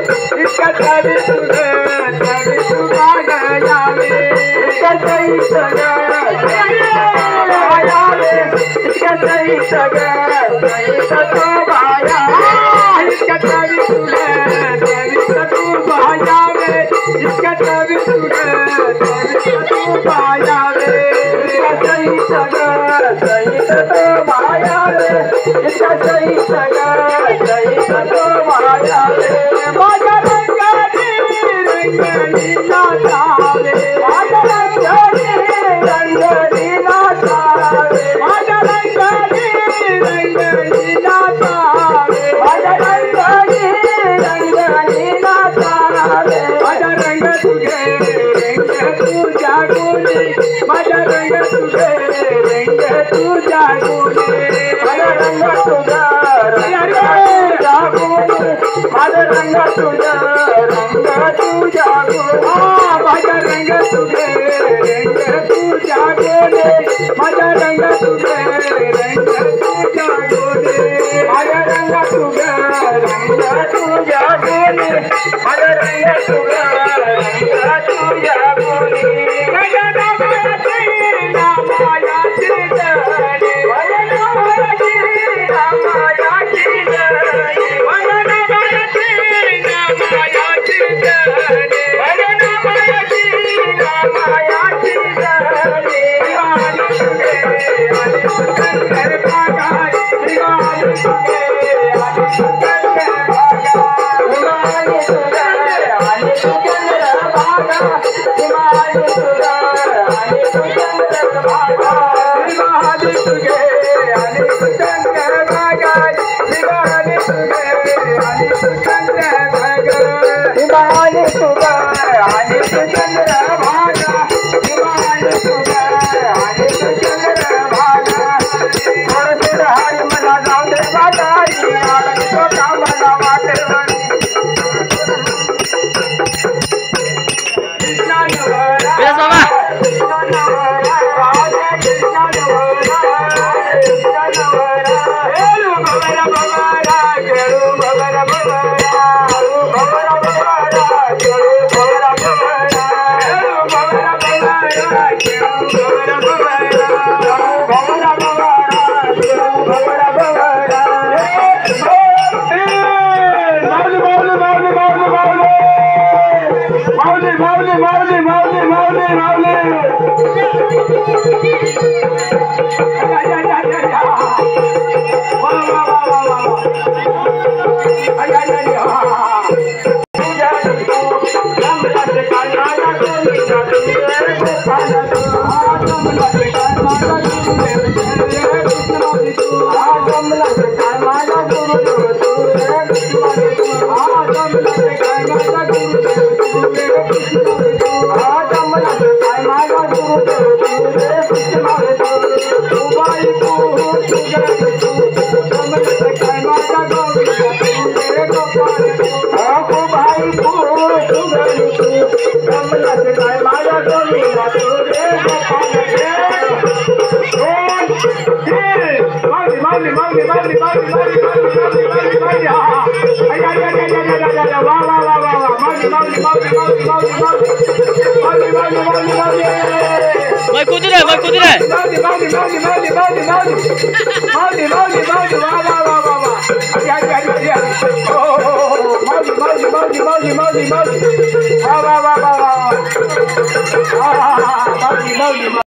इसका तभी तू भागा जावे इसका सही सगा इसका सही सगा सही तो भाया इसका तभी तू भाया इसका तभी तू भाया इसका सही सगा सही तो भाया इसका सही सगा सही तो भाया माझा रंगानी नीला तारे माझा रंगानी नीला तारे माझा रंगानी नीला तारे माझा रंगानी नीला तारे माझा रंग तुझे तू जागोने माझा रंग तुझे तू जागोने माझा रंग तुझा जागोने माझा रंग तुझा तू जागो माझा रंग तुझे तू जागोने माझा रंग तुझे तू जागोने माझा रंग तुझा तू जागोने माझा रंग तुझा तू जागोने माझा मैं कूद रहा है